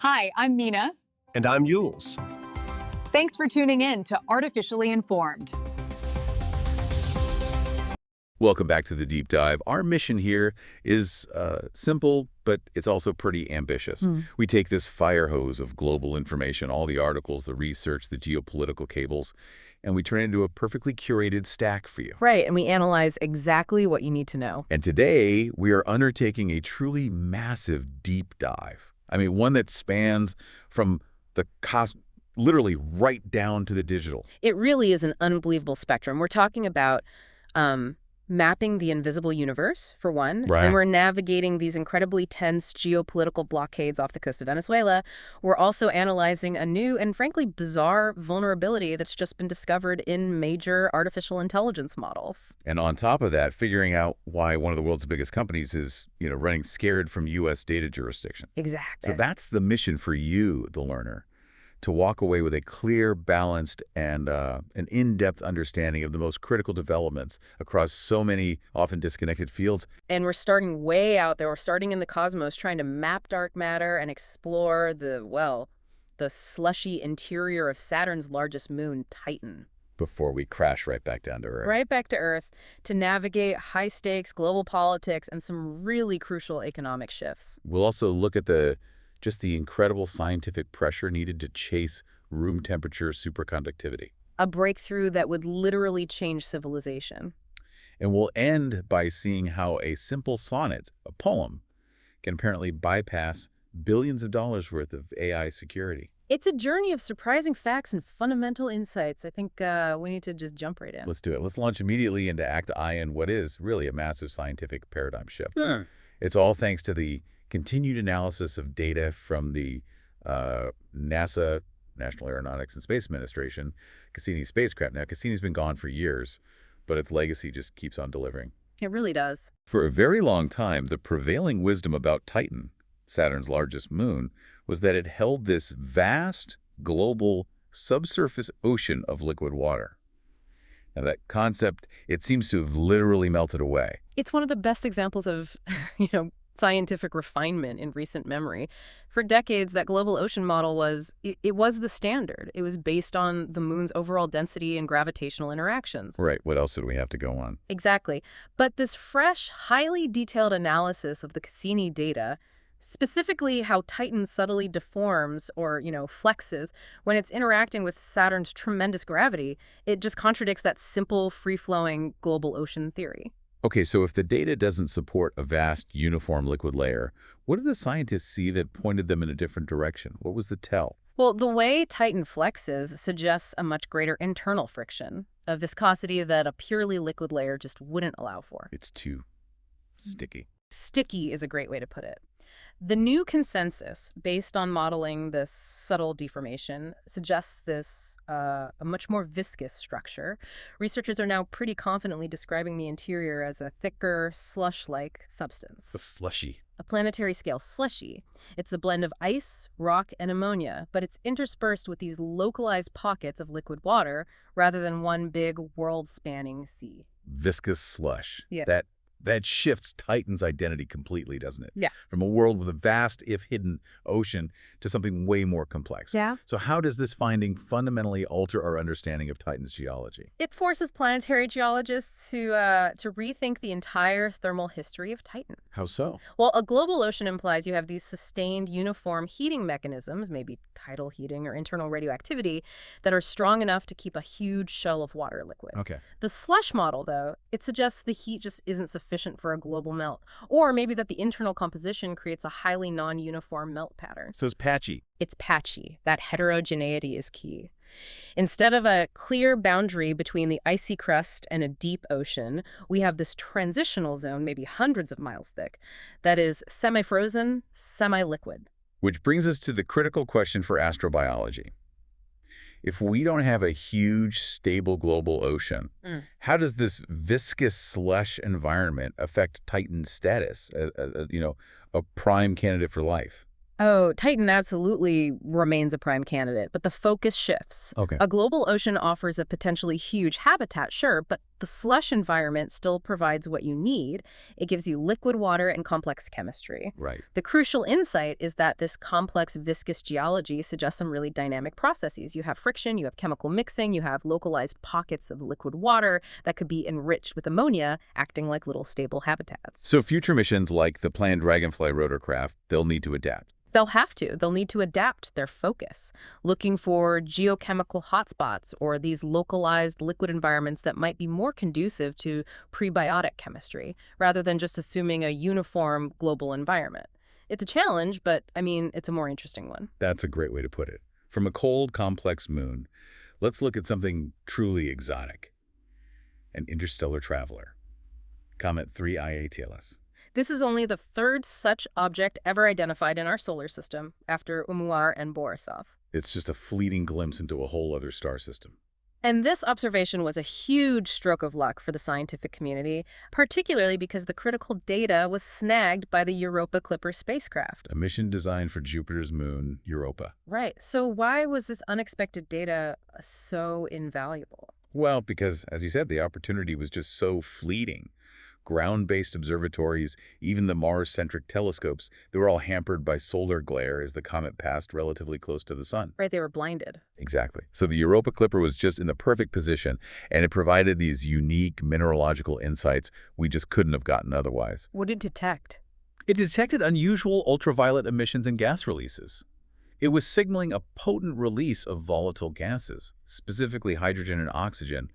Hi, I'm Mina. And I'm Yules. Thanks for tuning in to Artificially Informed. Welcome back to the deep dive. Our mission here is simple, but it's also pretty ambitious. We take this fire hose of global information, all the articles, the research, the geopolitical cables, and we turn it into a perfectly curated stack for you. Right, and we analyze exactly what you need to know. And today, we are undertaking a truly massive deep dive. I mean, one that spans from the literally right down to the digital. It really is an unbelievable spectrum. We're talking about mapping the invisible universe, for one. Right. And we're navigating these incredibly tense geopolitical blockades off the coast of Venezuela. We're also analyzing a new and frankly bizarre vulnerability that's just been discovered in major artificial intelligence models. And on top of that, figuring out why one of the world's biggest companies is, running scared from U.S. data jurisdiction. Exactly. So that's the mission for you, the learner, to walk away with a clear, balanced, and an in-depth understanding of the most critical developments across so many often disconnected fields. And we're starting way out there. We're starting in the cosmos, trying to map dark matter and explore the slushy interior of Saturn's largest moon, Titan. Before we crash right back down to Earth. Right back to Earth to navigate high-stakes global politics and some really crucial economic shifts. We'll also look at just the incredible scientific pressure needed to chase room temperature superconductivity. A breakthrough that would literally change civilization. And we'll end by seeing how a simple sonnet, a poem, can apparently bypass billions of dollars worth of AI security. It's a journey of surprising facts and fundamental insights. I think we need to just jump right in. Let's do it. Let's launch immediately into Act I in what is really a massive scientific paradigm shift. Sure. It's all thanks to the continued analysis of data from the NASA, National Aeronautics and Space Administration, Cassini spacecraft. Now, Cassini's been gone for years, but its legacy just keeps on delivering. It really does. For a very long time, the prevailing wisdom about Titan, Saturn's largest moon, was that it held this vast, global, subsurface ocean of liquid water. Now, that concept, it seems to have literally melted away. It's one of the best examples of, scientific refinement in recent memory. For decades, that global ocean model was the standard. It was based on the moon's overall density and gravitational interactions. Right. What else did we have to go on? Exactly. But this fresh, highly detailed analysis of the Cassini data, specifically how Titan subtly deforms or, flexes when it's interacting with Saturn's tremendous gravity, it just contradicts that simple, free-flowing global ocean theory. Okay, so if the data doesn't support a vast, uniform liquid layer, what did the scientists see that pointed them in a different direction? What was the tell? Well, the way Titan flexes suggests a much greater internal friction, a viscosity that a purely liquid layer just wouldn't allow for. It's too sticky. Sticky is a great way to put it. The new consensus, based on modeling this subtle deformation, suggests a much more viscous structure. Researchers are now pretty confidently describing the interior as a thicker, slush-like substance. The slushy. A planetary scale slushy. It's a blend of ice, rock, and ammonia, but it's interspersed with these localized pockets of liquid water rather than one big world-spanning sea. Viscous slush. Yeah. That shifts Titan's identity completely, doesn't it? Yeah. From a world with a vast, if hidden, ocean to something way more complex. Yeah. So how does this finding fundamentally alter our understanding of Titan's geology? It forces planetary geologists to rethink the entire thermal history of Titan. How so? Well, a global ocean implies you have these sustained, uniform heating mechanisms, maybe tidal heating or internal radioactivity, that are strong enough to keep a huge shell of water liquid. Okay. The slush model, though, it suggests the heat just isn't sufficient for a global melt, or maybe that the internal composition creates a highly non-uniform melt pattern. So it's patchy. It's patchy. That heterogeneity is key. Instead of a clear boundary between the icy crust and a deep ocean, we have this transitional zone, maybe hundreds of miles thick, that is semi-frozen, semi-liquid. Which brings us to the critical question for astrobiology. If we don't have a huge, stable global ocean, how does this viscous slush environment affect Titan's status, a prime candidate for life? Oh, Titan absolutely remains a prime candidate, but the focus shifts. Okay. A global ocean offers a potentially huge habitat, sure, but the slush environment still provides what you need. It gives you liquid water and complex chemistry. Right. The crucial insight is that this complex viscous geology suggests some really dynamic processes. You have friction, you have chemical mixing, you have localized pockets of liquid water that could be enriched with ammonia, acting like little stable habitats. So future missions like the planned Dragonfly rotorcraft, they'll need to adapt. They'll have to. They'll need to adapt their focus, looking for geochemical hotspots or these localized liquid environments that might be more conducive to prebiotic chemistry, rather than just assuming a uniform global environment. It's a challenge, but, I mean, it's a more interesting one. That's a great way to put it. From a cold, complex moon, let's look at something truly exotic. An interstellar traveler. Comet 3IA TLS. This is only the third such object ever identified in our solar system, after Umuar and Borisov. It's just a fleeting glimpse into a whole other star system. And this observation was a huge stroke of luck for the scientific community, particularly because the critical data was snagged by the Europa Clipper spacecraft. A mission designed for Jupiter's moon, Europa. Right. So why was this unexpected data so invaluable? Well, because, as you said, the opportunity was just so fleeting. Ground-based observatories, even the Mars-centric telescopes, they were all hampered by solar glare as the comet passed relatively close to the sun. Right, they were blinded. Exactly. So the Europa Clipper was just in the perfect position, and it provided these unique mineralogical insights we just couldn't have gotten otherwise. What did it detect? It detected unusual ultraviolet emissions and gas releases. It was signaling a potent release of volatile gases, specifically hydrogen and oxygen,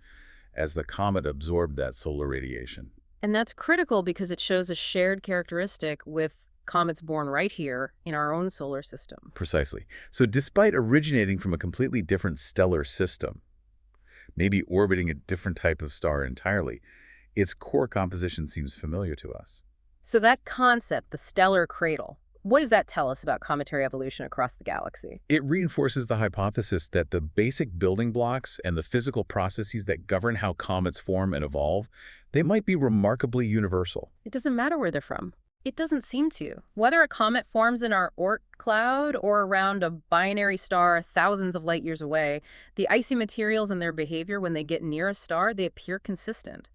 as the comet absorbed that solar radiation. And that's critical because it shows a shared characteristic with comets born right here in our own solar system. Precisely. So despite originating from a completely different stellar system, maybe orbiting a different type of star entirely, its core composition seems familiar to us. So that concept, the stellar cradle, what does that tell us about cometary evolution across the galaxy? It reinforces the hypothesis that the basic building blocks and the physical processes that govern how comets form and evolve, they might be remarkably universal. It doesn't matter where they're from. It doesn't seem to. Whether a comet forms in our Oort cloud or around a binary star thousands of light years away, the icy materials and their behavior when they get near a star, they appear consistent.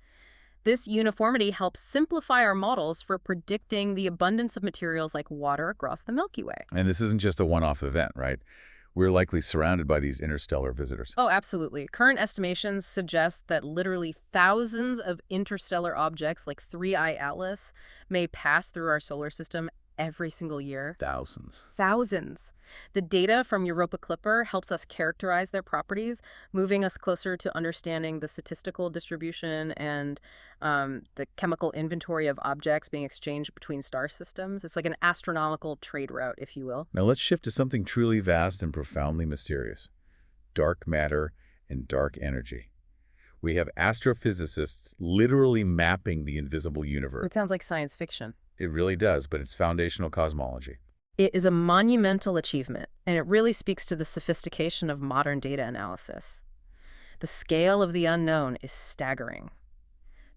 This uniformity helps simplify our models for predicting the abundance of materials like water across the Milky Way. And this isn't just a one-off event, right? We're likely surrounded by these interstellar visitors. Oh, absolutely. Current estimations suggest that literally thousands of interstellar objects like 3I Atlas may pass through our solar system every single year. Thousands. Thousands. The data from Europa Clipper helps us characterize their properties, moving us closer to understanding the statistical distribution and the chemical inventory of objects being exchanged between star systems. It's like an astronomical trade route, if you will. Now let's shift to something truly vast and profoundly mysterious. Dark matter and dark energy. We have astrophysicists literally mapping the invisible universe. It sounds like science fiction. It really does, but it's foundational cosmology. It is a monumental achievement, and it really speaks to the sophistication of modern data analysis. The scale of the unknown is staggering.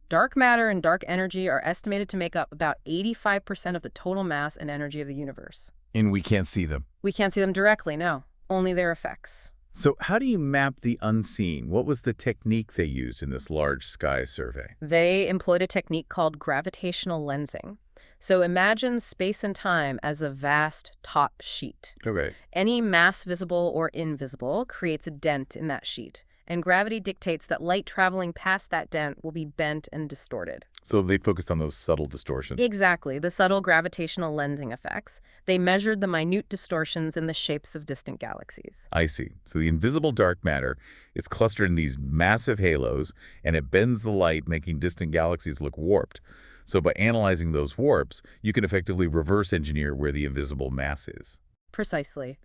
Dark matter and dark energy are estimated to make up about 85% of the total mass and energy of the universe. And we can't see them. We can't see them directly, no. Only their effects. So how do you map the unseen? What was the technique they used in this large sky survey? They employed a technique called gravitational lensing. So imagine space and time as a vast top sheet. Okay. Any mass visible or invisible creates a dent in that sheet, and gravity dictates that light traveling past that dent will be bent and distorted. So they focused on those subtle distortions. Exactly, the subtle gravitational lensing effects. They measured the minute distortions in the shapes of distant galaxies. I see. So the invisible dark matter is clustered in these massive halos, and it bends the light, making distant galaxies look warped. So by analyzing those warps, you can effectively reverse engineer where the invisible mass is. Precisely.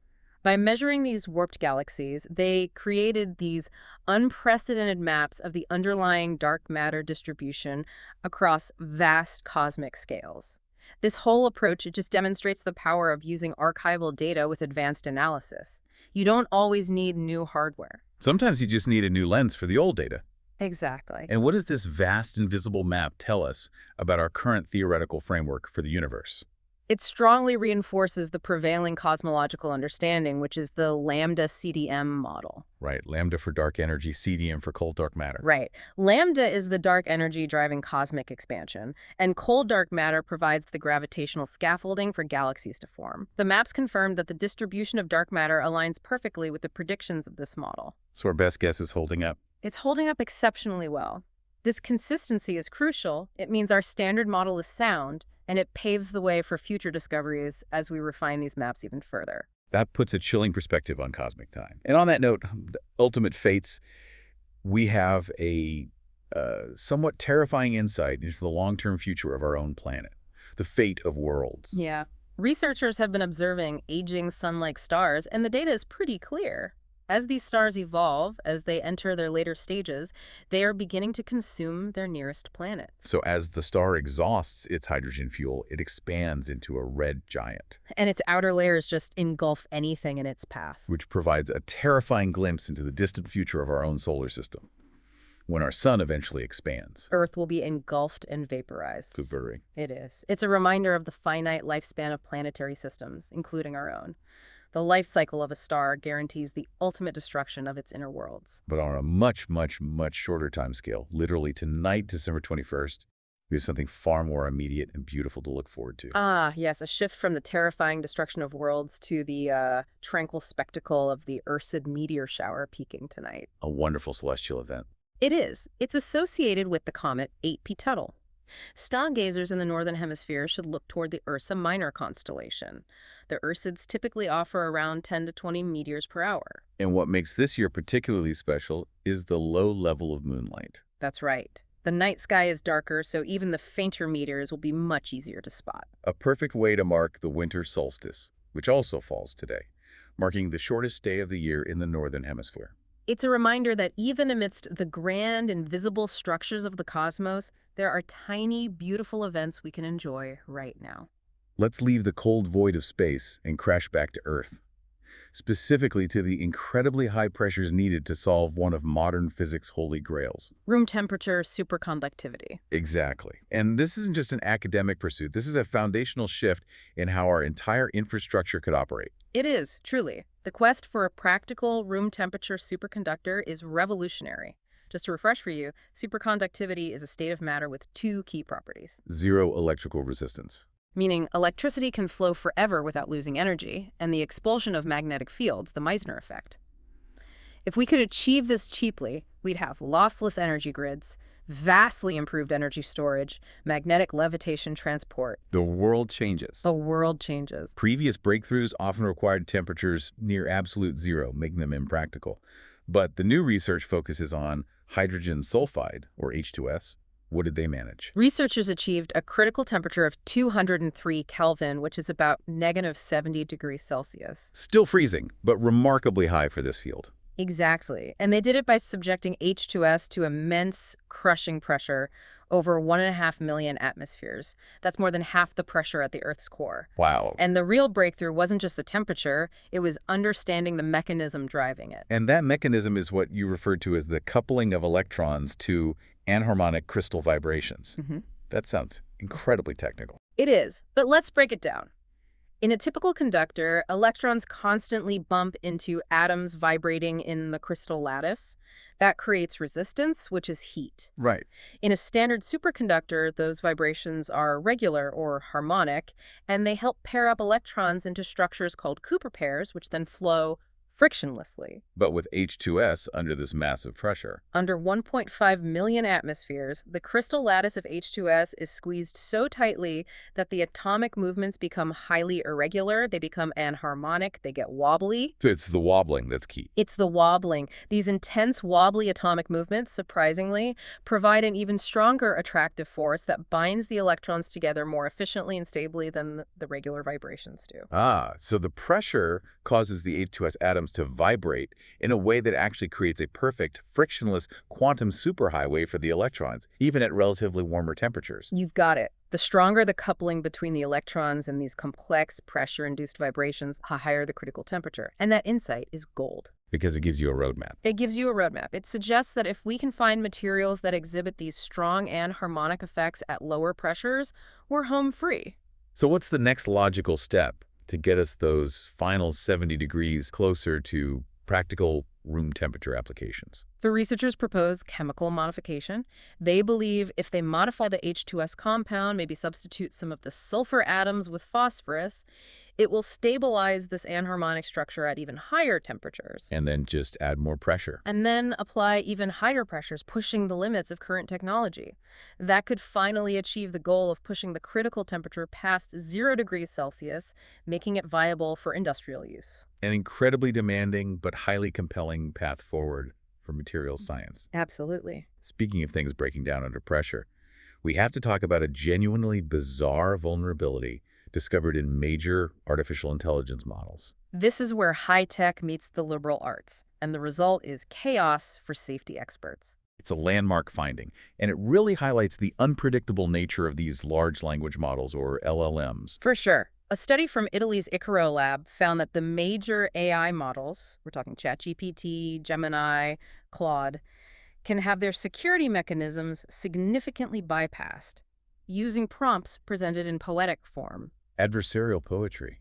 By measuring these warped galaxies, they created these unprecedented maps of the underlying dark matter distribution across vast cosmic scales. This whole approach, it just demonstrates the power of using archival data with advanced analysis. You don't always need new hardware. Sometimes you just need a new lens for the old data. Exactly. And what does this vast invisible map tell us about our current theoretical framework for the universe? It strongly reinforces the prevailing cosmological understanding, which is the lambda CDM model. Right, lambda for dark energy, CDM for cold dark matter. Right. Lambda is the dark energy driving cosmic expansion, and cold dark matter provides the gravitational scaffolding for galaxies to form. The maps confirm that the distribution of dark matter aligns perfectly with the predictions of this model. So our best guess is holding up. It's holding up exceptionally well. This consistency is crucial. It means our standard model is sound, and it paves the way for future discoveries as we refine these maps even further. That puts a chilling perspective on cosmic time. And on that note, the ultimate fates, we have a somewhat terrifying insight into the long-term future of our own planet, the fate of worlds. Yeah. Researchers have been observing aging sun-like stars, and the data is pretty clear. As these stars evolve, as they enter their later stages, they are beginning to consume their nearest planets. So as the star exhausts its hydrogen fuel, it expands into a red giant, And its outer layers just engulf anything in its path. which provides a terrifying glimpse into the distant future of our own solar system, when our sun eventually expands. Earth will be engulfed and vaporized. Super. It is. It's a reminder of the finite lifespan of planetary systems, including our own. The life cycle of a star guarantees the ultimate destruction of its inner worlds. But on a much, much, much shorter time scale, literally tonight, December 21st, we have something far more immediate and beautiful to look forward to. Ah, yes, a shift from the terrifying destruction of worlds to the tranquil spectacle of the Ursid meteor shower peaking tonight. A wonderful celestial event. It is. It's associated with the comet 8P Tuttle. Stargazers in the northern hemisphere should look toward the Ursa Minor constellation. The Ursids typically offer around 10 to 20 meteors per hour. And what makes this year particularly special is the low level of moonlight. That's right. The night sky is darker, so even the fainter meteors will be much easier to spot. A perfect way to mark the winter solstice, which also falls today, marking the shortest day of the year in the northern hemisphere. It's a reminder that even amidst the grand, invisible structures of the cosmos, there are tiny, beautiful events we can enjoy right now. Let's leave the cold void of space and crash back to Earth, specifically to the incredibly high pressures needed to solve one of modern physics' holy grails. Room temperature superconductivity. Exactly. And this isn't just an academic pursuit. This is a foundational shift in how our entire infrastructure could operate. It is, truly. The quest for a practical room temperature superconductor is revolutionary. Just to refresh for you, superconductivity is a state of matter with two key properties. Zero electrical resistance. Meaning electricity can flow forever without losing energy, and the expulsion of magnetic fields, the Meissner effect. If we could achieve this cheaply, we'd have lossless energy grids, vastly improved energy storage, magnetic levitation transport. The world changes. The world changes. Previous breakthroughs often required temperatures near absolute zero, making them impractical. But the new research focuses on hydrogen sulfide, or H2S. What did they manage? Researchers achieved a critical temperature of 203 Kelvin, which is about negative 70 degrees Celsius. Still freezing, but remarkably high for this field. Exactly. And they did it by subjecting H2S to immense crushing pressure over 1.5 million atmospheres. That's more than half the pressure at the Earth's core. Wow. And the real breakthrough wasn't just the temperature, it was understanding the mechanism driving it. And that mechanism is what you referred to as the coupling of electrons to anharmonic crystal vibrations. That sounds incredibly technical. It is, but let's break it down. In a typical conductor, electrons constantly bump into atoms vibrating in the crystal lattice. That creates resistance, which is heat. Right. In a standard superconductor, those vibrations are regular or harmonic, and they help pair up electrons into structures called Cooper pairs, which then flow frictionlessly. But with H2S under this massive pressure. Under 1.5 million atmospheres, the crystal lattice of H2S is squeezed so tightly that the atomic movements become highly irregular, they become anharmonic, they get wobbly. So it's the wobbling that's key. It's the wobbling. These intense wobbly atomic movements, surprisingly, provide an even stronger attractive force that binds the electrons together more efficiently and stably than the regular vibrations do. So the pressure causes the H2S atoms to vibrate in a way that actually creates a perfect, frictionless quantum superhighway for the electrons, even at relatively warmer temperatures. You've got it. The stronger the coupling between the electrons and these complex pressure-induced vibrations, the higher the critical temperature. And that insight is gold. Because it gives you a roadmap. It gives you a roadmap. It suggests that if we can find materials that exhibit these strong and harmonic effects at lower pressures, we're home free. So what's the next logical step to get us those final 70 degrees closer to practical room temperature applications? The researchers propose chemical modification. They believe if they modify the H2S compound, maybe substitute some of the sulfur atoms with phosphorus, it will stabilize this anharmonic structure at even higher temperatures. And then just add more pressure. And then apply even higher pressures, pushing the limits of current technology. That could finally achieve the goal of pushing the critical temperature past 0 degrees Celsius, making it viable for industrial use. An incredibly demanding but highly compelling path forward for materials science. Absolutely. Speaking of things breaking down under pressure, we have to talk about a genuinely bizarre vulnerability discovered in major artificial intelligence models. This is where high-tech meets the liberal arts, and the result is chaos for safety experts. It's a landmark finding, and it really highlights the unpredictable nature of these large language models, or LLMs. For sure. A study from Italy's Icaro lab found that the major AI models, we're talking ChatGPT, Gemini, Claude, can have their security mechanisms significantly bypassed, using prompts presented in poetic form. Adversarial poetry.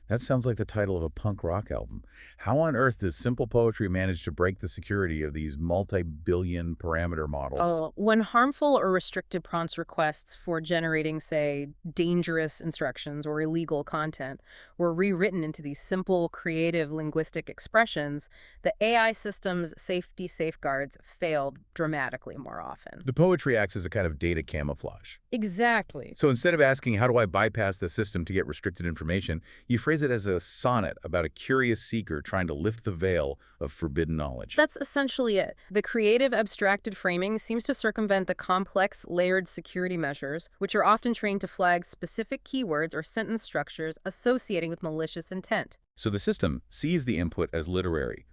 That sounds like the title of a punk rock album. How on earth does simple poetry manage to break the security of these multi-billion parameter models? When harmful or restricted prompts requests for generating, say, dangerous instructions or illegal content were rewritten into these simple, creative linguistic expressions, the AI system's safety safeguards failed dramatically more often. The poetry acts as a kind of data camouflage. Exactly. So instead of asking, how do I bypass the system to get restricted information, you phrase it as a sonnet about a curious seeker trying to lift the veil of forbidden knowledge. That's essentially it. The creative, abstracted framing seems to circumvent the complex, layered security measures, which are often trained to flag specific keywords or sentence structures associating with malicious intent. So the system sees the input as literary,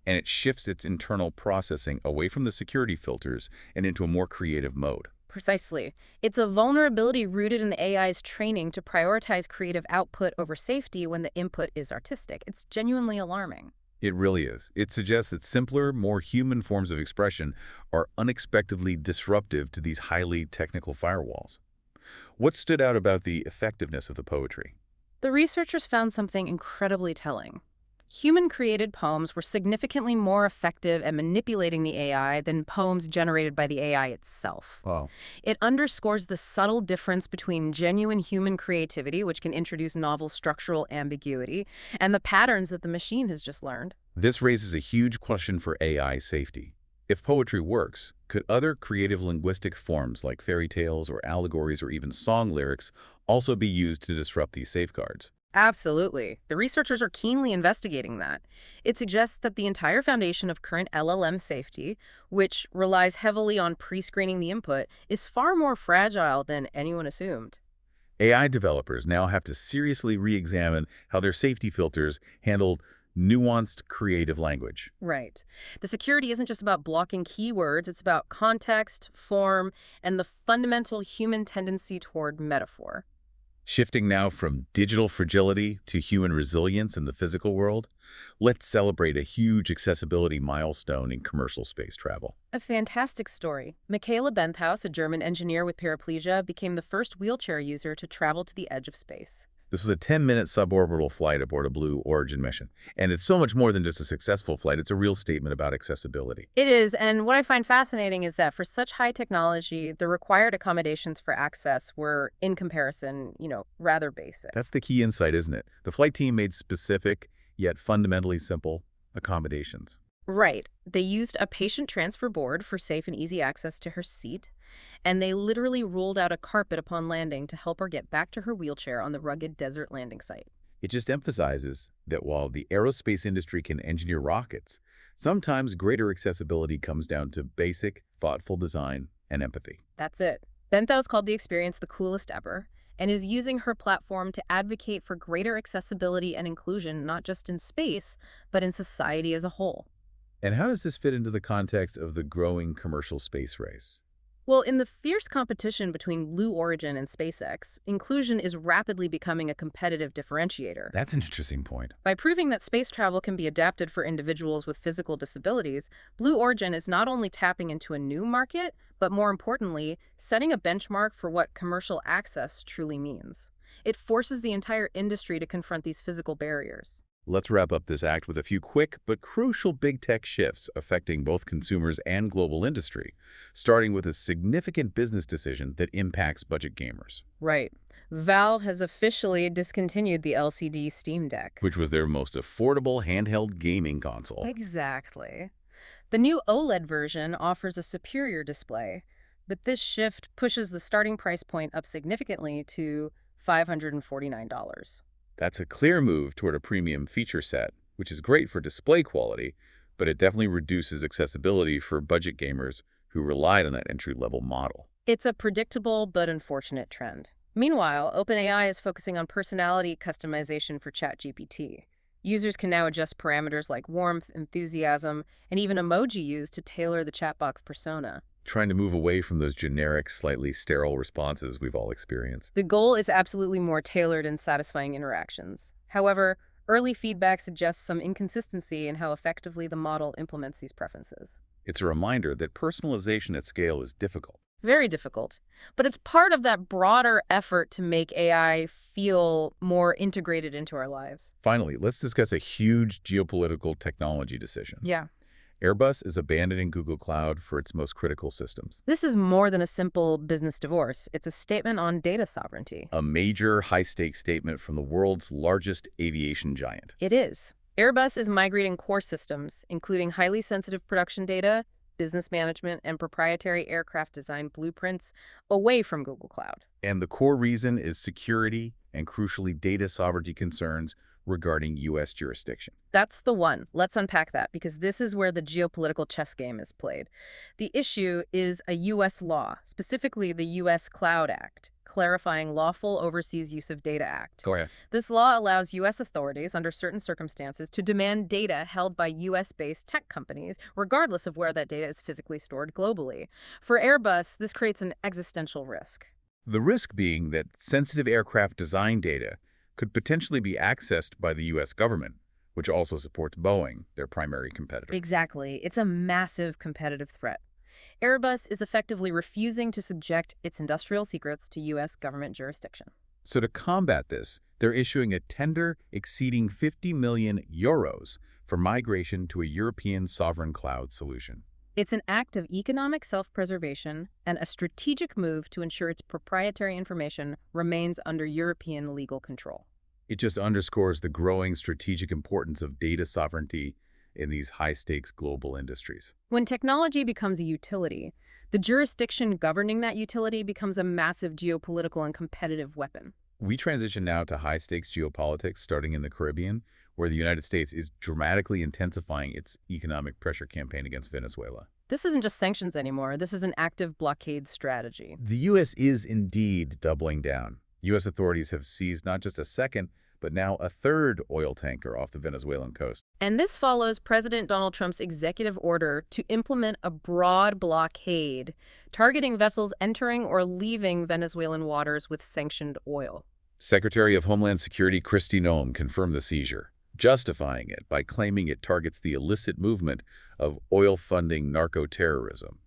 and it shifts its internal processing away from the security filters and into a more creative mode. Precisely. It's a vulnerability rooted in the AI's training to prioritize creative output over safety when the input is artistic. It's genuinely alarming. It really is. It suggests that simpler, more human forms of expression are unexpectedly disruptive to these highly technical firewalls. What stood out about the effectiveness of the poetry? The researchers found something incredibly telling. Human-created poems were significantly more effective at manipulating the AI than poems generated by the AI itself. Wow. It underscores the subtle difference between genuine human creativity, which can introduce novel structural ambiguity, and the patterns that the machine has just learned. This raises a huge question for AI safety. If poetry works, could other creative linguistic forms like fairy tales or allegories or even song lyrics also be used to disrupt these safeguards? Absolutely. The researchers are keenly investigating that. It suggests that the entire foundation of current LLM safety, which relies heavily on pre-screening the input, is far more fragile than anyone assumed. AI developers now have to seriously re-examine how their safety filters handle nuanced creative language. Right. The security isn't just about blocking keywords, it's about context, form, and the fundamental human tendency toward metaphor. Shifting now from digital fragility to human resilience in the physical world, let's celebrate a huge accessibility milestone in commercial space travel. A fantastic story. Michaela Benthaus, a German engineer with paraplegia, became the first wheelchair user to travel to the edge of space. This was a 10-minute suborbital flight aboard a Blue Origin mission. And it's so much more than just a successful flight. It's a real statement about accessibility. It is, and what I find fascinating is that for such high technology, the required accommodations for access were, in comparison, rather basic. That's the key insight, isn't it? The flight team made specific, yet fundamentally simple, accommodations. Right. They used a patient transfer board for safe and easy access to her seat, and they literally rolled out a carpet upon landing to help her get back to her wheelchair on the rugged desert landing site. It just emphasizes that while the aerospace industry can engineer rockets, sometimes greater accessibility comes down to basic, thoughtful design and empathy. That's it. Benthaus called the experience the coolest ever, and is using her platform to advocate for greater accessibility and inclusion, not just in space, but in society as a whole. And how does this fit into the context of the growing commercial space race? Well, in the fierce competition between Blue Origin and SpaceX, inclusion is rapidly becoming a competitive differentiator. That's an interesting point. By proving that space travel can be adapted for individuals with physical disabilities, Blue Origin is not only tapping into a new market, but more importantly, setting a benchmark for what commercial access truly means. It forces the entire industry to confront these physical barriers. Let's wrap up this act with a few quick but crucial big tech shifts affecting both consumers and global industry, starting with a significant business decision that impacts budget gamers. Right. Valve has officially discontinued the LCD Steam Deck. Which was their most affordable handheld gaming console. Exactly. The new OLED version offers a superior display, but this shift pushes the starting price point up significantly to $549. That's a clear move toward a premium feature set, which is great for display quality, but it definitely reduces accessibility for budget gamers who relied on that entry-level model. It's a predictable but unfortunate trend. Meanwhile, OpenAI is focusing on personality customization for ChatGPT. Users can now adjust parameters like warmth, enthusiasm, and even emoji used to tailor the chatbot's persona. Trying to move away from those generic, slightly sterile responses we've all experienced. The goal is absolutely more tailored and satisfying interactions. However, early feedback suggests some inconsistency in how effectively the model implements these preferences. It's a reminder that personalization at scale is difficult. Very difficult. But it's part of that broader effort to make AI feel more integrated into our lives. Finally, let's discuss a huge geopolitical technology decision. Yeah. Airbus is abandoning Google Cloud for its most critical systems. This is more than a simple business divorce. It's a statement on data sovereignty. A major high-stakes statement from the world's largest aviation giant. It is. Airbus is migrating core systems, including highly sensitive production data, business management, and proprietary aircraft design blueprints, away from Google Cloud. And the core reason is security and, crucially, data sovereignty concerns regarding U.S. jurisdiction. That's the one. Let's unpack that, because this is where the geopolitical chess game is played. The issue is a U.S. law, specifically the U.S. Cloud Act, clarifying Lawful Overseas Use of Data Act. Oh, yeah. This law allows U.S. authorities, under certain circumstances, to demand data held by U.S.-based tech companies, regardless of where that data is physically stored globally. For Airbus, this creates an existential risk. The risk being that sensitive aircraft design data could potentially be accessed by the U.S. government, which also supports Boeing, their primary competitor. Exactly. It's a massive competitive threat. Airbus is effectively refusing to subject its industrial secrets to U.S. government jurisdiction. So to combat this, they're issuing a tender exceeding 50 million euros for migration to a European sovereign cloud solution. It's an act of economic self-preservation and a strategic move to ensure its proprietary information remains under European legal control. It just underscores the growing strategic importance of data sovereignty in these high-stakes global industries. When technology becomes a utility, the jurisdiction governing that utility becomes a massive geopolitical and competitive weapon. We transition now to high-stakes geopolitics starting in the Caribbean, where the United States is dramatically intensifying its economic pressure campaign against Venezuela. This isn't just sanctions anymore. This is an active blockade strategy. The U.S. is indeed doubling down. U.S. authorities have seized not just a second, but now a third oil tanker off the Venezuelan coast. And this follows President Donald Trump's executive order to implement a broad blockade targeting vessels entering or leaving Venezuelan waters with sanctioned oil. Secretary of Homeland Security Kristi Noem confirmed the seizure, justifying it by claiming it targets the illicit movement of oil-funding narco-terrorism.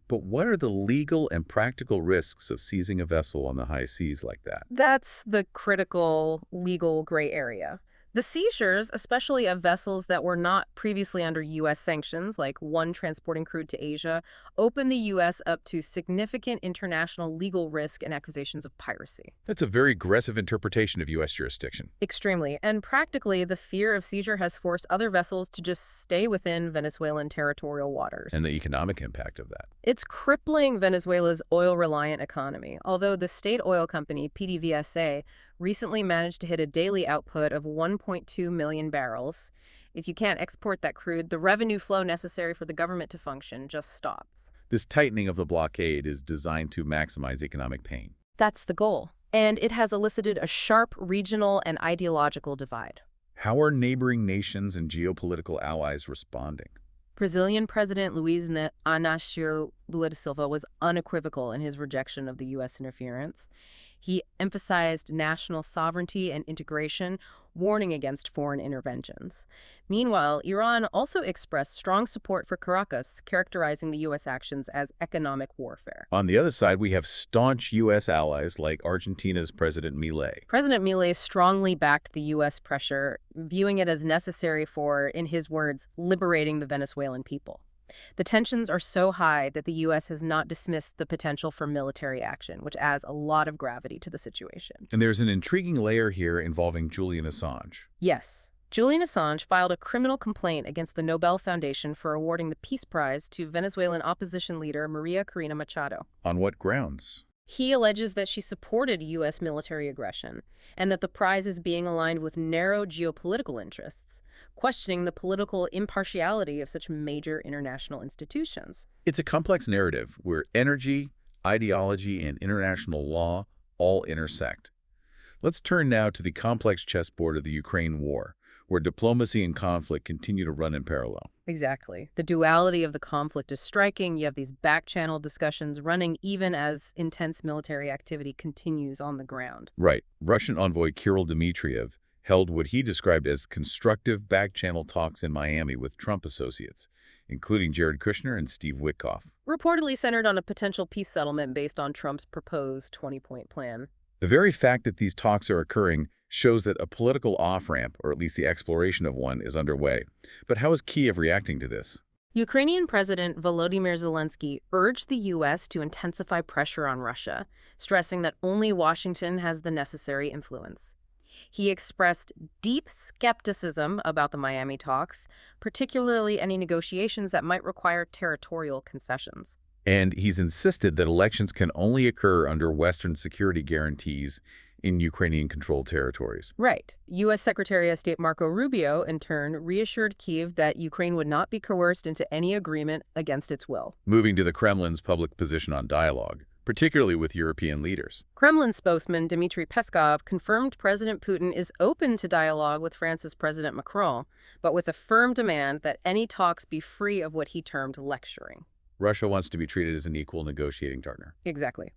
But what are the legal and practical risks of seizing a vessel on the high seas like that? That's the critical legal gray area. The seizures, especially of vessels that were not previously under U.S. sanctions, like one transporting crude to Asia, open the U.S. up to significant international legal risk and accusations of piracy. That's a very aggressive interpretation of U.S. jurisdiction. Extremely. And practically, the fear of seizure has forced other vessels to just stay within Venezuelan territorial waters. And the economic impact of that. It's crippling Venezuela's oil-reliant economy, although the state oil company, PDVSA, recently managed to hit a daily output of 1.2 million barrels. If you can't export that crude, the revenue flow necessary for the government to function just stops. This tightening of the blockade is designed to maximize economic pain. That's the goal. And it has elicited a sharp regional and ideological divide. How are neighboring nations and geopolitical allies responding? Brazilian President Luiz Inácio Lula da Silva was unequivocal in his rejection of the U.S. interference. He emphasized national sovereignty and integration, warning against foreign interventions. Meanwhile, Iran also expressed strong support for Caracas, characterizing the U.S. actions as economic warfare. On the other side, we have staunch U.S. allies like Argentina's President Milei. President Milei strongly backed the U.S. pressure, viewing it as necessary for, in his words, liberating the Venezuelan people. The tensions are so high that the U.S. has not dismissed the potential for military action, which adds a lot of gravity to the situation. And there's an intriguing layer here involving Julian Assange. Yes. Julian Assange filed a criminal complaint against the Nobel Foundation for awarding the Peace Prize to Venezuelan opposition leader Maria Corina Machado. On what grounds? He alleges that she supported U.S. military aggression and that the prize is being aligned with narrow geopolitical interests, questioning the political impartiality of such major international institutions. It's a complex narrative where energy, ideology, and international law all intersect. Let's turn now to the complex chessboard of the Ukraine war, where diplomacy and conflict continue to run in parallel. Exactly. The duality of the conflict is striking. You have these back-channel discussions running even as intense military activity continues on the ground. Right. Russian envoy Kirill Dmitriev held what he described as constructive back-channel talks in Miami with Trump associates, including Jared Kushner and Steve Witkoff. Reportedly centered on a potential peace settlement based on Trump's proposed 20-point plan. The very fact that these talks are occurring shows that a political off-ramp, or at least the exploration of one, is underway. But how is Kyiv reacting to this? Ukrainian President Volodymyr Zelensky urged the U.S. to intensify pressure on Russia, stressing that only Washington has the necessary influence. He expressed deep skepticism about the Miami talks, particularly any negotiations that might require territorial concessions. And he's insisted that elections can only occur under Western security guarantees in Ukrainian-controlled territories. Right. U.S. Secretary of State Marco Rubio, in turn, reassured Kyiv that Ukraine would not be coerced into any agreement against its will. Moving to the Kremlin's public position on dialogue, particularly with European leaders. Kremlin spokesman Dmitry Peskov confirmed President Putin is open to dialogue with France's President Macron, but with a firm demand that any talks be free of what he termed lecturing. Russia wants to be treated as an equal negotiating partner. Exactly.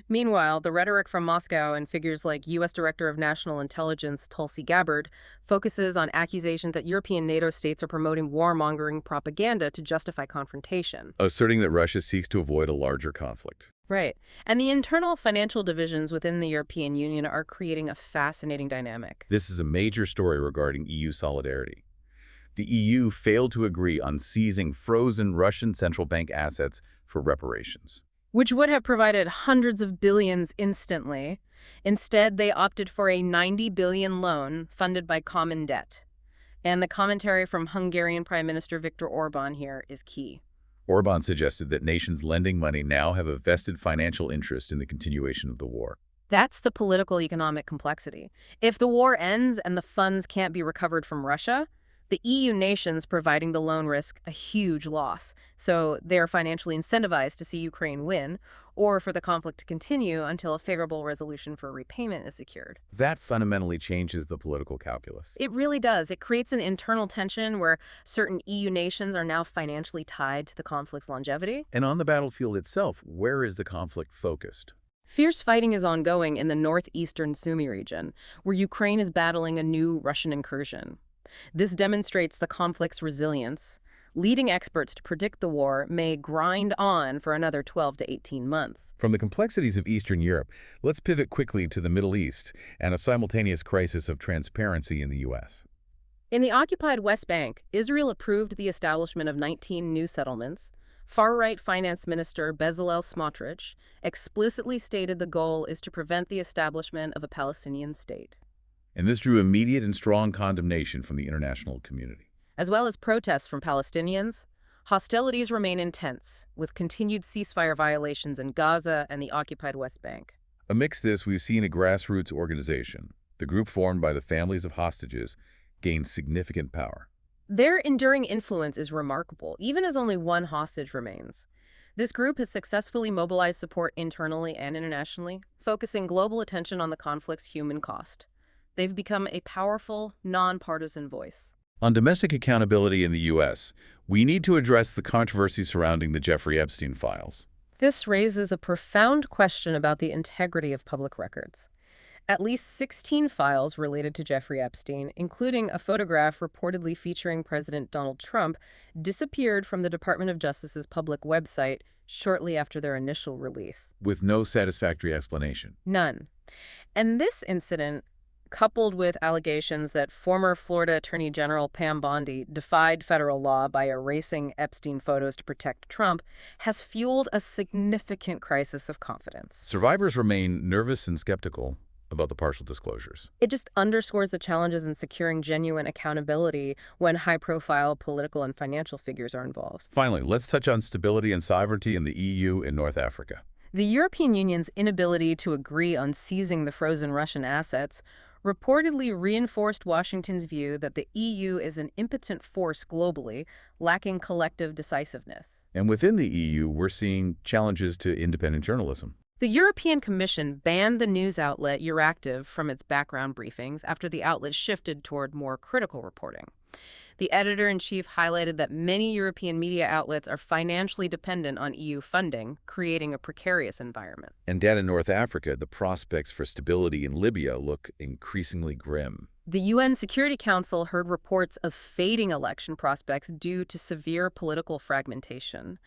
Meanwhile, the rhetoric from Moscow and figures like U.S. Director of National Intelligence Tulsi Gabbard focuses on accusations that European NATO states are promoting warmongering propaganda to justify confrontation. Asserting that Russia seeks to avoid a larger conflict. Right. And the internal financial divisions within the European Union are creating a fascinating dynamic. This is a major story regarding EU solidarity. The EU failed to agree on seizing frozen Russian central bank assets for reparations, which would have provided hundreds of billions instantly. Instead, they opted for a 90 billion loan funded by common debt. And the commentary from Hungarian Prime Minister Viktor Orban here is key. Orban suggested that nations lending money now have a vested financial interest in the continuation of the war. That's the political economic complexity. If the war ends and the funds can't be recovered from Russia, the EU nations providing the loan risk a huge loss, so they're financially incentivized to see Ukraine win, or for the conflict to continue until a favorable resolution for repayment is secured. That fundamentally changes the political calculus. It really does. It creates an internal tension where certain EU nations are now financially tied to the conflict's longevity. And on the battlefield itself, where is the conflict focused? Fierce fighting is ongoing in the northeastern Sumy region, where Ukraine is battling a new Russian incursion. This demonstrates the conflict's resilience, leading experts to predict the war may grind on for another 12 to 18 months. From the complexities of Eastern Europe, let's pivot quickly to the Middle East and a simultaneous crisis of transparency in the U.S. In the occupied West Bank, Israel approved the establishment of 19 new settlements. Far-right Finance Minister Bezalel Smotrich explicitly stated the goal is to prevent the establishment of a Palestinian state. And this drew immediate and strong condemnation from the international community. As well as protests from Palestinians, hostilities remain intense, with continued ceasefire violations in Gaza and the occupied West Bank. Amidst this, we've seen a grassroots organization, the group formed by the families of hostages, gain significant power. Their enduring influence is remarkable, even as only one hostage remains. This group has successfully mobilized support internally and internationally, focusing global attention on the conflict's human cost. They've become a powerful, nonpartisan voice. On domestic accountability in the U.S., we need to address the controversy surrounding the Jeffrey Epstein files. This raises a profound question about the integrity of public records. At least 16 files related to Jeffrey Epstein, including a photograph reportedly featuring President Donald Trump, disappeared from the Department of Justice's public website shortly after their initial release. With no satisfactory explanation. None. And this incident, coupled with allegations that former Florida Attorney General Pam Bondi defied federal law by erasing Epstein photos to protect Trump, has fueled a significant crisis of confidence. Survivors remain nervous and skeptical about the partial disclosures. It just underscores the challenges in securing genuine accountability when high-profile political and financial figures are involved. Finally, let's touch on stability and sovereignty in the EU in North Africa. The European Union's inability to agree on seizing the frozen Russian assets reportedly reinforced Washington's view that the EU is an impotent force globally, lacking collective decisiveness. And within the EU, we're seeing challenges to independent journalism. The European Commission banned the news outlet Euractiv from its background briefings after the outlet shifted toward more critical reporting. The editor-in-chief highlighted that many European media outlets are financially dependent on EU funding, creating a precarious environment. And down in North Africa, the prospects for stability in Libya look increasingly grim. The UN Security Council heard reports of fading election prospects due to severe political fragmentation.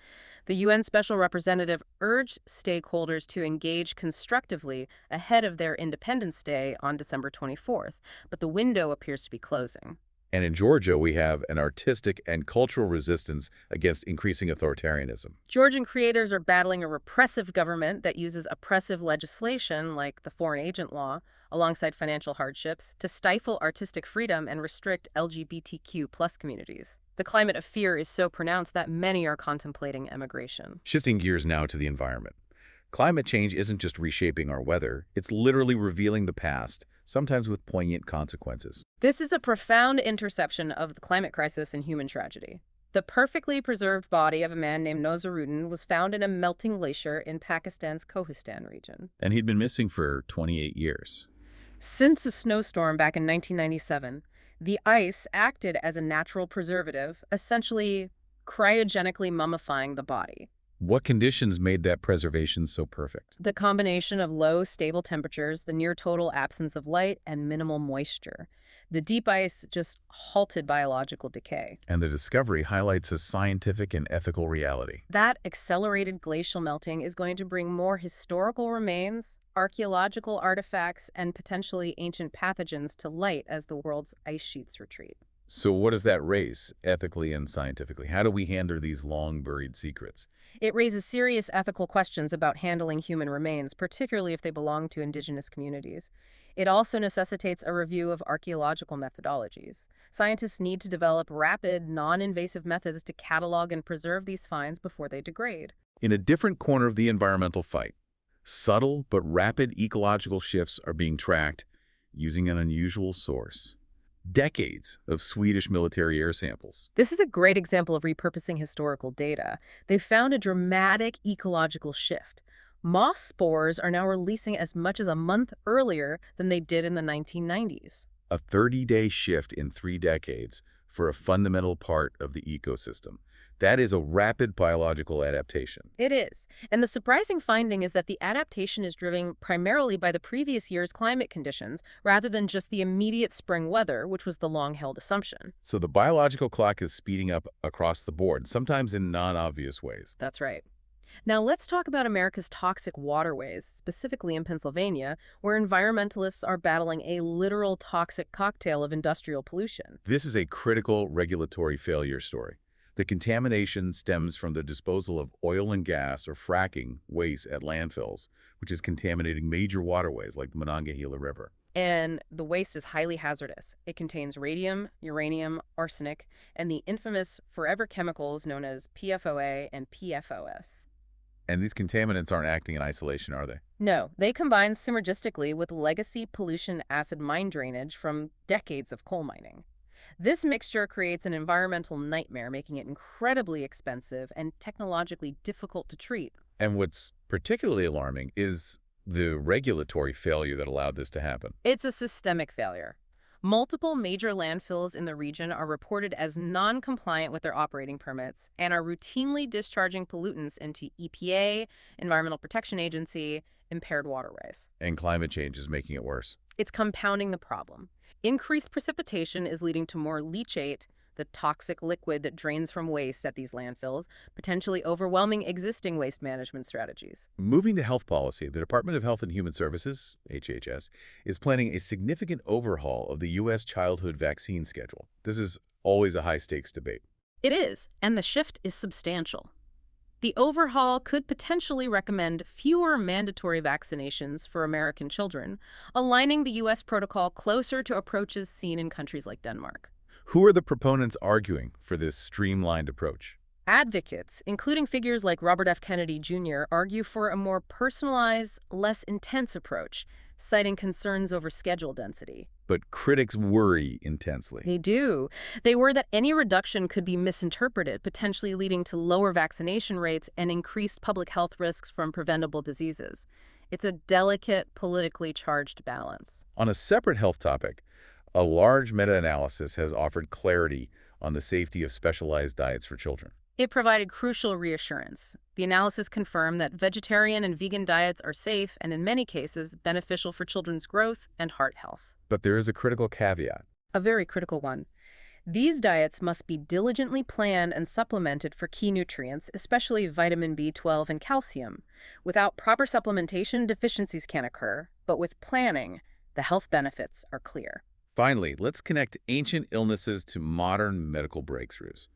The UN Special Representative urged stakeholders to engage constructively ahead of their Independence Day on December 24th, but the window appears to be closing. And in Georgia, we have an artistic and cultural resistance against increasing authoritarianism. Georgian creators are battling a repressive government that uses oppressive legislation, like the Foreign Agent Law, alongside financial hardships, to stifle artistic freedom and restrict LGBTQ+ communities. The climate of fear is so pronounced that many are contemplating emigration. Shifting gears now to the environment. Climate change isn't just reshaping our weather, it's literally revealing the past, sometimes with poignant consequences. This is a profound interception of the climate crisis and human tragedy. The perfectly preserved body of a man named Nazaruddin was found in a melting glacier in Pakistan's Kohistan region. And he'd been missing for 28 years. Since a snowstorm back in 1997, the ice acted as a natural preservative, essentially cryogenically mummifying the body. What conditions made that preservation so perfect? The combination of low, stable temperatures, the near-total absence of light, and minimal moisture. The deep ice just halted biological decay. And the discovery highlights a scientific and ethical reality. That accelerated glacial melting is going to bring more historical remains, archaeological artifacts, and potentially ancient pathogens to light as the world's ice sheets retreat. So what does that raise, ethically and scientifically? How do we handle these long-buried secrets? It raises serious ethical questions about handling human remains, particularly if they belong to indigenous communities. It also necessitates a review of archaeological methodologies. Scientists need to develop rapid, non-invasive methods to catalog and preserve these finds before they degrade. In a different corner of the environmental fight, subtle but rapid ecological shifts are being tracked using an unusual source. Decades of Swedish military air samples. This is a great example of repurposing historical data. They've found a dramatic ecological shift. Moss spores are now releasing as much as a month earlier than they did in the 1990s. A 30-day shift in 3 decades for a fundamental part of the ecosystem. That is a rapid biological adaptation. It is. And the surprising finding is that the adaptation is driven primarily by the previous year's climate conditions, rather than just the immediate spring weather, which was the long-held assumption. So the biological clock is speeding up across the board, sometimes in non-obvious ways. That's right. Now let's talk about America's toxic waterways, specifically in Pennsylvania, where environmentalists are battling a literal toxic cocktail of industrial pollution. This is a critical regulatory failure story. The contamination stems from the disposal of oil and gas or fracking waste at landfills, which is contaminating major waterways like the Monongahela River. And the waste is highly hazardous. It contains radium, uranium, arsenic, and the infamous forever chemicals known as PFOA and PFOS. And these contaminants aren't acting in isolation, are they? No, they combine synergistically with legacy pollution acid mine drainage from decades of coal mining. This mixture creates an environmental nightmare, making it incredibly expensive and technologically difficult to treat. And what's particularly alarming is the regulatory failure that allowed this to happen. It's a systemic failure. Multiple major landfills in the region are reported as non-compliant with their operating permits and are routinely discharging pollutants into EPA, Environmental Protection Agency, impaired waterways. And climate change is making it worse. It's compounding the problem. Increased precipitation is leading to more leachate, the toxic liquid that drains from waste at these landfills, potentially overwhelming existing waste management strategies. Moving to health policy, the Department of Health and Human Services, HHS, is planning a significant overhaul of the U.S. childhood vaccine schedule. This is always a high-stakes debate. It is, and the shift is substantial. The overhaul could potentially recommend fewer mandatory vaccinations for American children, aligning the U.S. protocol closer to approaches seen in countries like Denmark. Who are the proponents arguing for this streamlined approach? Advocates, including figures like Robert F. Kennedy Jr., argue for a more personalized, less intense approach, citing concerns over schedule density. But critics worry intensely. They do. They worry that any reduction could be misinterpreted, potentially leading to lower vaccination rates and increased public health risks from preventable diseases. It's a delicate, politically charged balance. On a separate health topic, a large meta-analysis has offered clarity on the safety of specialized diets for children. It provided crucial reassurance. The analysis confirmed that vegetarian and vegan diets are safe and, in many cases, beneficial for children's growth and heart health. But there is a critical caveat. A very critical one. These diets must be diligently planned and supplemented for key nutrients, especially vitamin B12 and calcium. Without proper supplementation, deficiencies can occur, but with planning, the health benefits are clear. Finally, let's connect ancient illnesses to modern medical breakthroughs.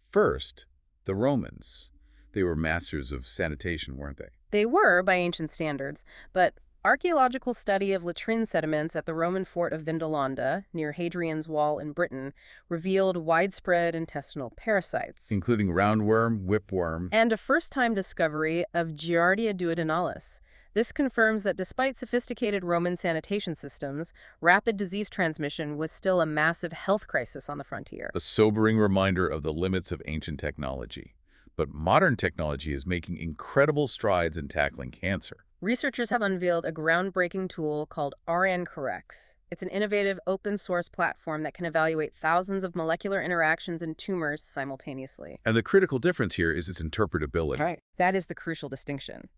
First, the Romans. They were masters of sanitation, weren't they? They were by ancient standards, but archaeological study of latrine sediments at the Roman fort of Vindolanda, near Hadrian's Wall in Britain, revealed widespread intestinal parasites, Including roundworm, whipworm. and a first-time discovery of Giardia duodenalis. This confirms that despite sophisticated Roman sanitation systems, rapid disease transmission was still a massive health crisis on the frontier. A sobering reminder of the limits of ancient technology. But modern technology is making incredible strides in tackling cancer. Researchers have unveiled a groundbreaking tool called RNCorrex. It's an innovative open-source platform that can evaluate thousands of molecular interactions in tumors simultaneously. And the critical difference here is its interpretability. Right. That is the crucial distinction.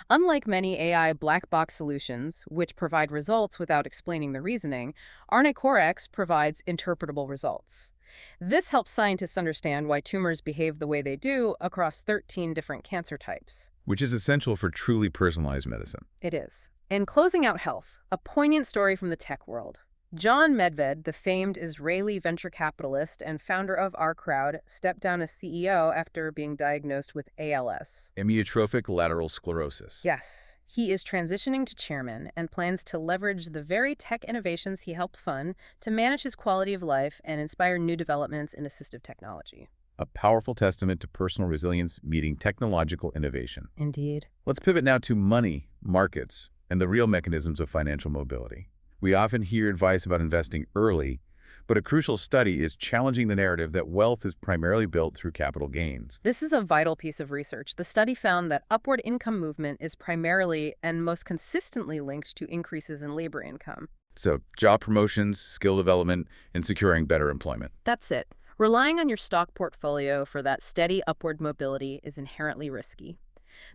Unlike many AI black box solutions, which provide results without explaining the reasoning, RNA-Correx provides interpretable results. This helps scientists understand why tumors behave the way they do across 13 different cancer types. Which is essential for truly personalized medicine. It is. In closing out health, a poignant story from the tech world. John Medved, the famed Israeli venture capitalist and founder of Our Crowd, stepped down as CEO after being diagnosed with ALS. Amyotrophic lateral sclerosis. Yes, he is transitioning to chairman and plans to leverage the very tech innovations he helped fund to manage his quality of life and inspire new developments in assistive technology. A powerful testament to personal resilience meeting technological innovation. Indeed. Let's pivot now to money, markets, and the real mechanisms of financial mobility. We often hear advice about investing early, but a crucial study is challenging the narrative that wealth is primarily built through capital gains. This is a vital piece of research. The study found that upward income movement is primarily and most consistently linked to increases in labor income. So, job promotions, skill development, and securing better employment. That's it. Relying on your stock portfolio for that steady upward mobility is inherently risky.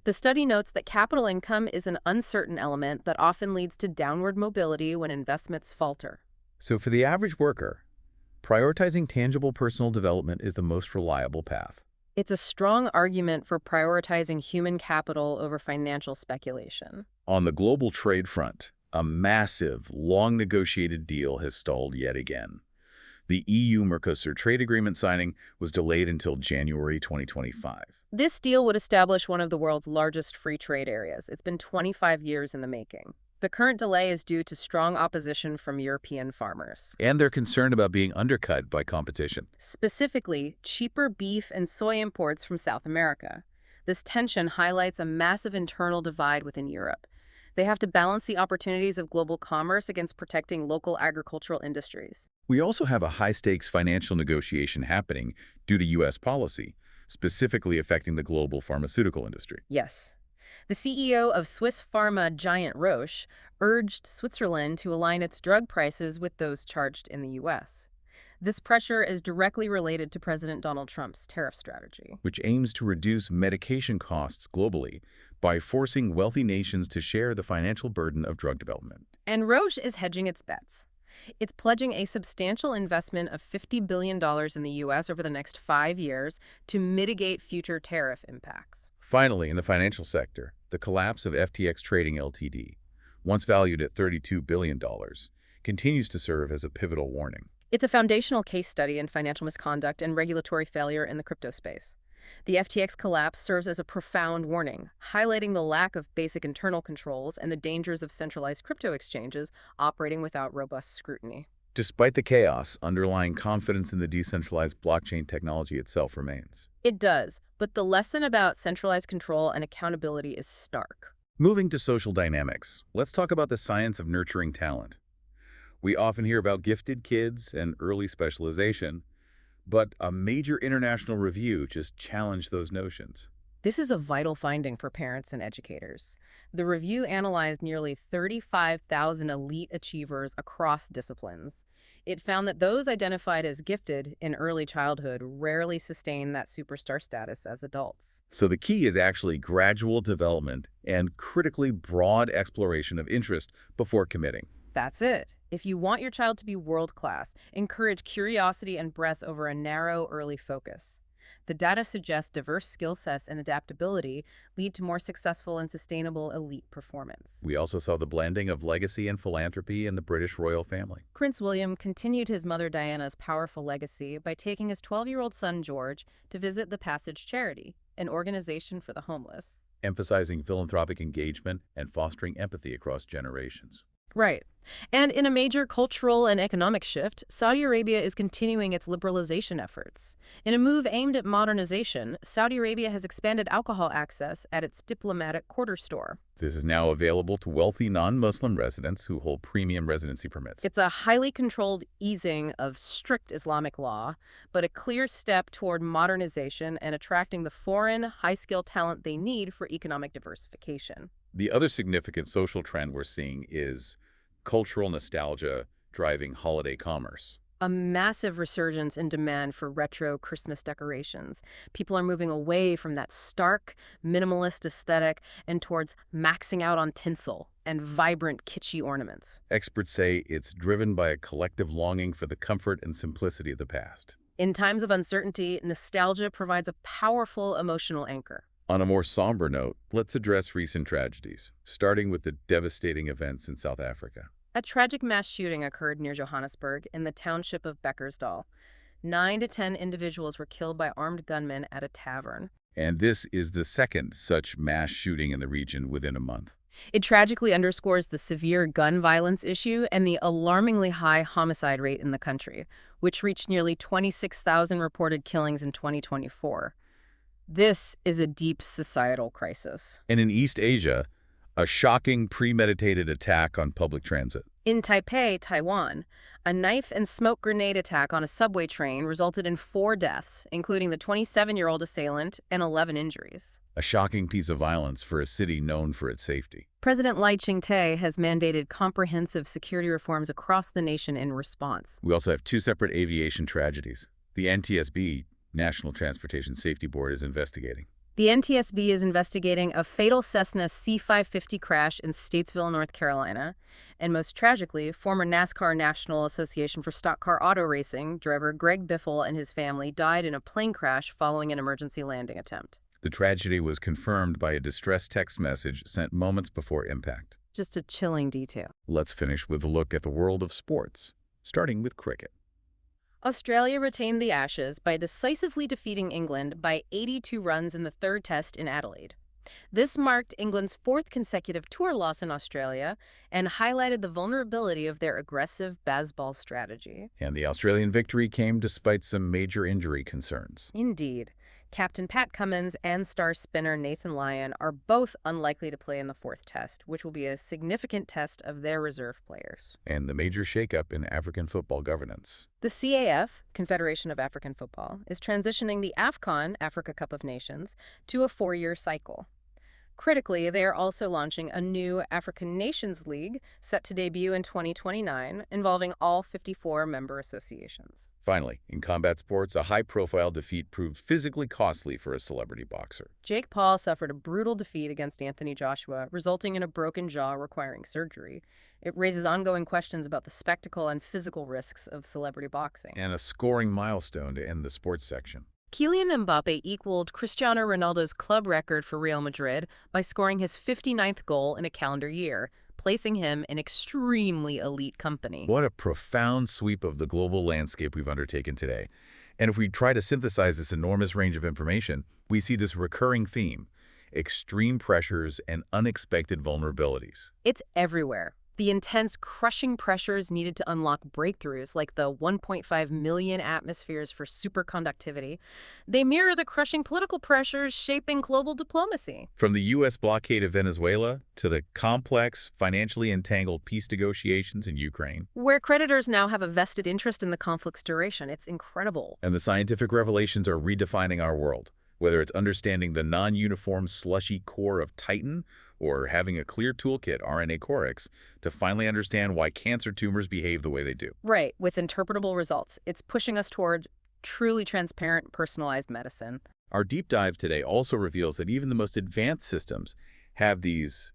The study notes that capital income is an uncertain element that often leads to downward mobility when investments falter. So for the average worker, prioritizing tangible personal development is the most reliable path. It's a strong argument for prioritizing human capital over financial speculation. On the global trade front, a massive, long-negotiated deal has stalled yet again. The EU-Mercosur trade agreement signing was delayed until January 2025. This deal would establish one of the world's largest free trade areas. It's been 25 years in the making. The current delay is due to strong opposition from European farmers. And they're concerned about being undercut by competition. Specifically, cheaper beef and soy imports from South America. This tension highlights a massive internal divide within Europe. They have to balance the opportunities of global commerce against protecting local agricultural industries. We also have a high-stakes financial negotiation happening due to U.S. policy, specifically affecting the global pharmaceutical industry. Yes. The CEO of Swiss pharma giant Roche urged Switzerland to align its drug prices with those charged in the U.S. This pressure is directly related to President Donald Trump's tariff strategy. which aims to reduce medication costs globally by forcing wealthy nations to share the financial burden of drug development. And Roche is hedging its bets. It's pledging a substantial investment of $50 billion in the U.S. over the next 5 years to mitigate future tariff impacts. Finally, in the financial sector, the collapse of FTX Trading Ltd., once valued at $32 billion, continues to serve as a pivotal warning. It's a foundational case study in financial misconduct and regulatory failure in the crypto space. The FTX collapse serves as a profound warning, highlighting the lack of basic internal controls and the dangers of centralized crypto exchanges operating without robust scrutiny. Despite the chaos, underlying confidence in the decentralized blockchain technology itself remains. It does, but the lesson about centralized control and accountability is stark. Moving to social dynamics, let's talk about the science of nurturing talent. We often hear about gifted kids and early specialization, but a major international review just challenged those notions. This is a vital finding for parents and educators. The review analyzed nearly 35,000 elite achievers across disciplines. It found that those identified as gifted in early childhood rarely sustain that superstar status as adults. So the key is actually gradual development and critically broad exploration of interest before committing. That's it. If you want your child to be world-class, encourage curiosity and breadth over a narrow early focus. The data suggests diverse skill sets and adaptability lead to more successful and sustainable elite performance. We also saw the blending of legacy and philanthropy in the British royal family. Prince William continued his mother Diana's powerful legacy by taking his 12-year-old son George to visit the Passage Charity, an organization for the homeless. Emphasizing philanthropic engagement and fostering empathy across generations. Right. And in a major cultural and economic shift, Saudi Arabia is continuing its liberalization efforts. In a move aimed at modernization, Saudi Arabia has expanded alcohol access at its diplomatic quarter store. This is now available to wealthy non-Muslim residents who hold premium residency permits. It's a highly controlled easing of strict Islamic law, but a clear step toward modernization and attracting the foreign, high-skilled talent they need for economic diversification. The other significant social trend we're seeing is cultural nostalgia driving holiday commerce. A massive resurgence in demand for retro Christmas decorations. People are moving away from that stark, minimalist aesthetic and towards maxing out on tinsel and vibrant, kitschy ornaments. Experts say it's driven by a collective longing for the comfort and simplicity of the past. In times of uncertainty, nostalgia provides a powerful emotional anchor. On a more somber note, let's address recent tragedies, starting with the devastating events in South Africa. A tragic mass shooting occurred near Johannesburg in the township of Beckersdal. 9 to 10 individuals were killed by armed gunmen at a tavern. And this is the second such mass shooting in the region within a month. It tragically underscores the severe gun violence issue and the alarmingly high homicide rate in the country, which reached nearly 26,000 reported killings in 2024. This is a deep societal crisis. And in East Asia, a shocking premeditated attack on public transit. In Taipei, Taiwan, a knife and smoke grenade attack on a subway train resulted in 4 deaths, including the 27-year-old assailant and 11 injuries. A shocking piece of violence for a city known for its safety. President Lai Ching-te has mandated comprehensive security reforms across the nation in response. We also have 2 separate aviation tragedies. The NTSB, National Transportation Safety Board, is investigating. The NTSB is investigating a fatal Cessna C-550 crash in Statesville, North Carolina. And most tragically, former NASCAR National Association for Stock Car Auto Racing driver Greg Biffle and his family died in a plane crash following an emergency landing attempt. The tragedy was confirmed by a distress text message sent moments before impact. Just a chilling detail. Let's finish with a look at the world of sports, starting with cricket. Australia retained the Ashes by decisively defeating England by 82 runs in the 3rd Test in Adelaide. This marked England's 4th consecutive tour loss in Australia and highlighted the vulnerability of their aggressive baseball strategy. And the Australian victory came despite some major injury concerns. Indeed. Captain Pat Cummins and star spinner Nathan Lyon are both unlikely to play in the 4th Test, which will be a significant test of their reserve players. And the major shakeup in African football governance. The CAF, Confederation of African Football, is transitioning the AFCON, Africa Cup of Nations, to a 4-year cycle. Critically, they are also launching a new African Nations League set to debut in 2029, involving all 54 member associations. Finally, in combat sports, a high-profile defeat proved physically costly for a celebrity boxer. Jake Paul suffered a brutal defeat against Anthony Joshua, resulting in a broken jaw requiring surgery. It raises ongoing questions about the spectacle and physical risks of celebrity boxing. And a scoring milestone to end the sports section. Kylian Mbappe equaled Cristiano Ronaldo's club record for Real Madrid by scoring his 59th goal in a calendar year, placing him in extremely elite company. What a profound sweep of the global landscape we've undertaken today. And if we try to synthesize this enormous range of information, we see this recurring theme: extreme pressures and unexpected vulnerabilities. It's everywhere. The intense, crushing pressures needed to unlock breakthroughs like the 1.5 million atmospheres for superconductivity. They mirror the crushing political pressures shaping global diplomacy. From the U.S. blockade of Venezuela to the complex, financially entangled peace negotiations in Ukraine. Where creditors now have a vested interest in the conflict's duration. It's incredible. And the scientific revelations are redefining our world, whether it's understanding the non-uniform slushy core of Titan or having a clear toolkit, RNA Corix, to finally understand why cancer tumors behave the way they do. Right, with interpretable results. It's pushing us toward truly transparent, personalized medicine. Our deep dive today also reveals that even the most advanced systems have these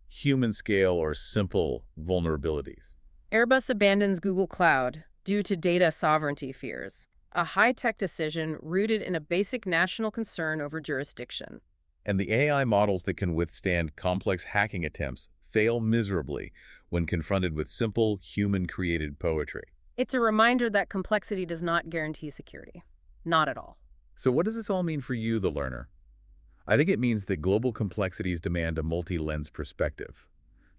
human-scale or simple vulnerabilities. Airbus abandons Google Cloud due to data sovereignty fears. A high-tech decision rooted in a basic national concern over jurisdiction. And the AI models that can withstand complex hacking attempts fail miserably when confronted with simple, human-created poetry. It's a reminder that complexity does not guarantee security. Not at all. So what does this all mean for you, the learner? I think it means that global complexities demand a multi-lens perspective.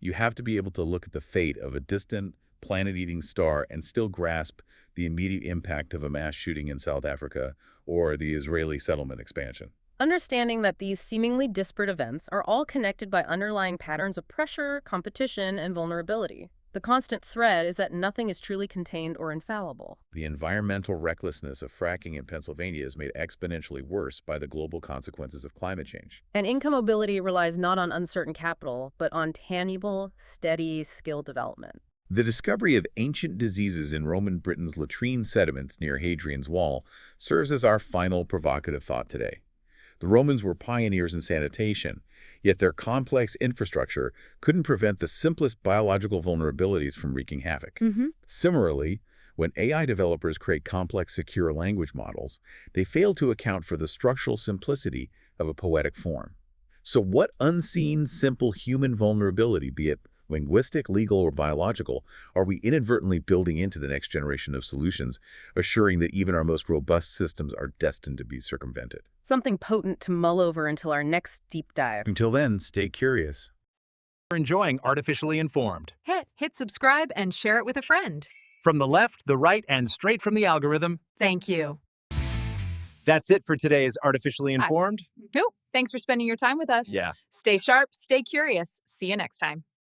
You have to be able to look at the fate of a distant, planet-eating star and still grasp the immediate impact of a mass shooting in South Africa or the Israeli settlement expansion. Understanding that these seemingly disparate events are all connected by underlying patterns of pressure, competition, and vulnerability. The constant thread is that nothing is truly contained or infallible. The environmental recklessness of fracking in Pennsylvania is made exponentially worse by the global consequences of climate change. And income mobility relies not on uncertain capital, but on tangible, steady skill development. The discovery of ancient diseases in Roman Britain's latrine sediments near Hadrian's Wall serves as our final provocative thought today. The Romans were pioneers in sanitation, yet their complex infrastructure couldn't prevent the simplest biological vulnerabilities from wreaking havoc. Similarly, when AI developers create complex, secure language models, they fail to account for the structural simplicity of a poetic form. So what unseen, simple human vulnerability, be it linguistic, legal, or biological, are we inadvertently building into the next generation of solutions, assuring that even our most robust systems are destined to be circumvented? Something potent to mull over until our next deep dive. Until then, stay curious. For enjoying Artificially Informed. Hit subscribe and share it with a friend. From the left, the right, and straight from the algorithm. Thank you. That's it for today's Artificially Informed. Nope. Thanks for spending your time with us. Yeah. Stay sharp, stay curious. See you next time.